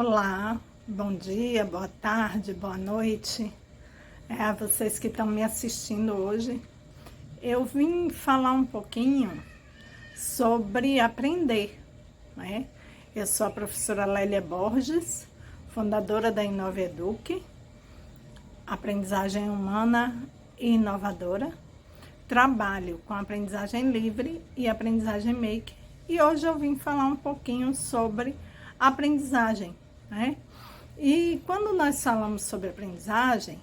Olá, bom dia, boa tarde, boa noite a vocês que estão me assistindo hoje. Eu vim falar um pouquinho sobre aprender, né? Eu sou a professora Lélia Borges, fundadora da Inova Eduque, aprendizagem humana e inovadora. Trabalho com aprendizagem livre e aprendizagem maker. E hoje eu vim falar um pouquinho sobre aprendizagem, né? E quando nós falamos sobre aprendizagem,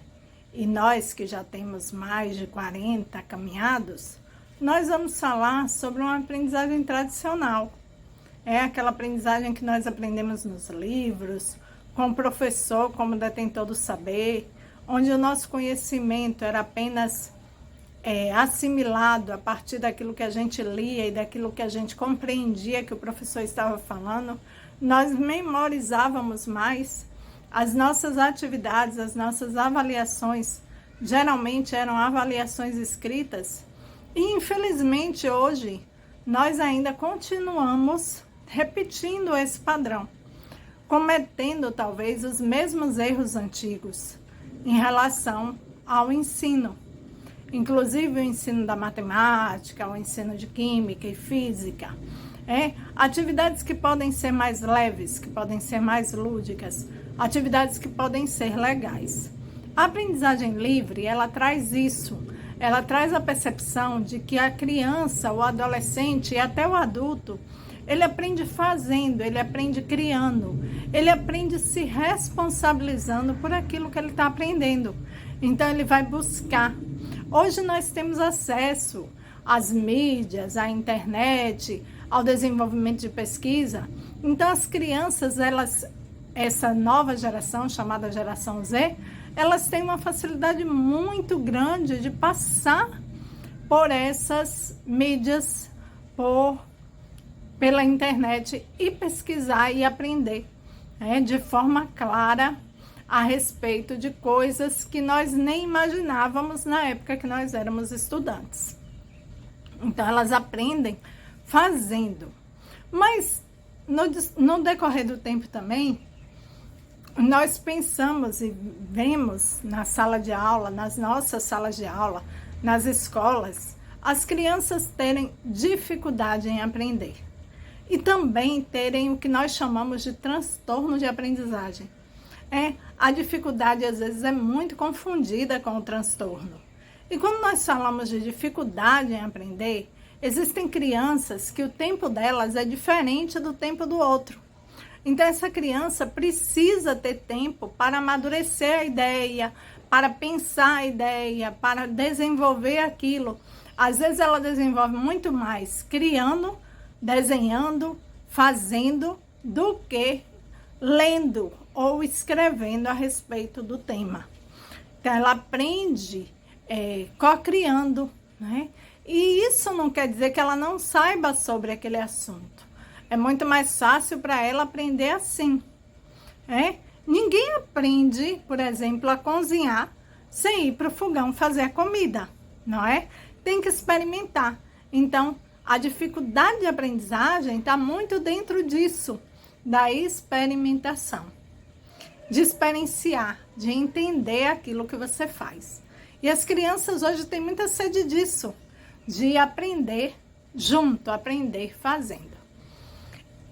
e nós que já temos mais de 40 caminhados, nós vamos falar sobre uma aprendizagem tradicional. É aquela aprendizagem que nós aprendemos nos livros, com o professor como detentor do saber, onde o nosso conhecimento era apenas assimilado a partir daquilo que a gente lia e daquilo que a gente compreendia que o professor estava falando. Nós memorizávamos mais as nossas atividades, as nossas avaliações, geralmente eram avaliações escritas, e infelizmente hoje nós ainda continuamos repetindo esse padrão, cometendo talvez os mesmos erros antigos em relação ao ensino. Inclusive o ensino da matemática, o ensino de química e física. Atividades que podem ser mais leves, que podem ser mais lúdicas, atividades que podem ser legais. A aprendizagem livre, ela traz isso, ela traz a percepção de que a criança, o adolescente e até o adulto, ele aprende fazendo, ele aprende criando, ele aprende se responsabilizando por aquilo que ele está aprendendo. Então ele vai buscar. Hoje nós temos acesso às mídias, à internet, ao desenvolvimento de pesquisa. Então as crianças, essa nova geração, chamada geração Z, elas têm uma facilidade muito grande de passar por essas mídias, pela internet e pesquisar e aprender de forma clara a respeito de coisas que nós nem imaginávamos na época que nós éramos estudantes. Então, elas aprendem fazendo. Mas, no decorrer do tempo também, nós pensamos e vemos na sala de aula, nas nossas salas de aula, nas escolas, as crianças terem dificuldade em aprender. E também terem o que nós chamamos de transtorno de aprendizagem. A dificuldade às vezes é muito confundida com o transtorno. E quando nós falamos de dificuldade em aprender, existem crianças que o tempo delas é diferente do tempo do outro. Então essa criança precisa ter tempo para amadurecer a ideia, para pensar a ideia, para desenvolver aquilo. Às vezes ela desenvolve muito mais criando, desenhando, fazendo, do que lendo ou escrevendo a respeito do tema. Então, ela aprende co-criando, né? E isso não quer dizer que ela não saiba sobre aquele assunto. É muito mais fácil para ela aprender assim. Ninguém aprende, por exemplo, a cozinhar sem ir para o fogão fazer a comida, não é? Tem que experimentar. Então, a dificuldade de aprendizagem está muito dentro disso, da experimentação, de experienciar, de entender aquilo que você faz. E as crianças hoje têm muita sede disso, de aprender junto, aprender fazendo.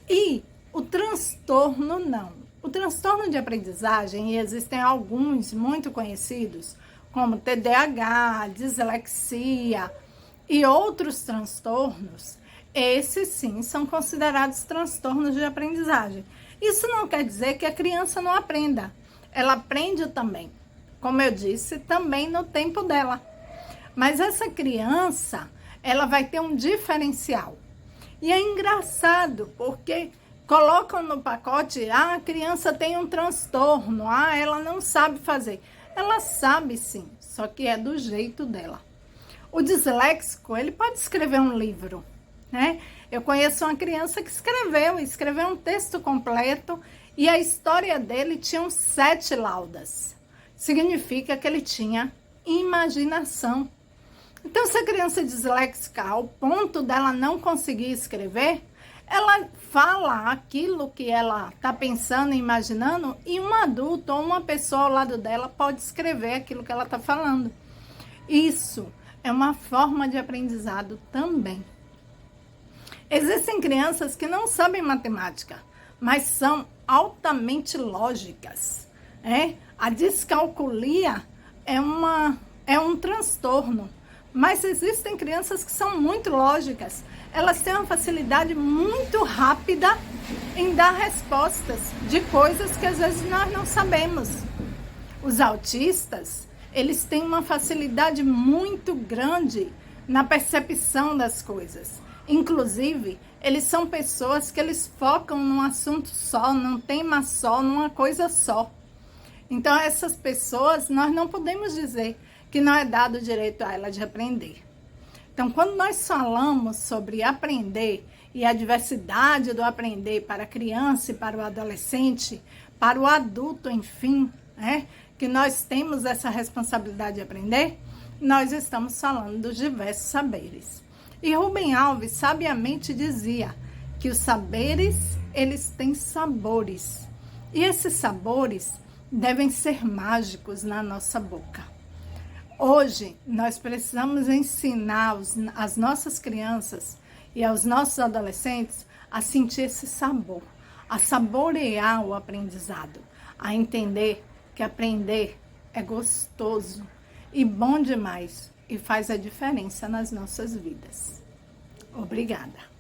E o transtorno não. O transtorno de aprendizagem, e existem alguns muito conhecidos, como TDAH, dislexia e outros transtornos, esses sim são considerados transtornos de aprendizagem. Isso não quer dizer que a criança não aprenda. Ela aprende também, como eu disse, também no tempo dela. Mas essa criança, ela vai ter um diferencial. E é engraçado, porque colocam no pacote, a criança tem um transtorno, ela não sabe fazer. Ela sabe sim, só que é do jeito dela. O disléxico, ele pode escrever um livro, né? Eu conheço uma criança que escreveu um texto completo e a história dele tinha 7 laudas. Significa que ele tinha imaginação. Então, se a criança é disléxica, ao ponto dela não conseguir escrever, ela fala aquilo que ela está pensando e imaginando, e um adulto ou uma pessoa ao lado dela pode escrever aquilo que ela está falando. Isso é uma forma de aprendizado também. Existem crianças que não sabem matemática, mas são altamente lógicas. A descalculia é um transtorno, mas existem crianças que são muito lógicas. Elas têm uma facilidade muito rápida em dar respostas de coisas que às vezes nós não sabemos. Os autistas, eles têm uma facilidade muito grande na percepção das coisas. Inclusive, eles são pessoas que eles focam num assunto só, num tema só, numa coisa só. Então, essas pessoas, nós não podemos dizer que não é dado o direito a elas de aprender. Então, quando nós falamos sobre aprender e a diversidade do aprender para a criança e para o adolescente, para o adulto, enfim, que nós temos essa responsabilidade de aprender, nós estamos falando dos diversos saberes. E Rubem Alves sabiamente dizia que os saberes, eles têm sabores. E esses sabores devem ser mágicos na nossa boca. Hoje, nós precisamos ensinar as nossas crianças e aos nossos adolescentes a sentir esse sabor, a saborear o aprendizado, a entender que aprender é gostoso e bom demais e faz a diferença nas nossas vidas. Obrigada.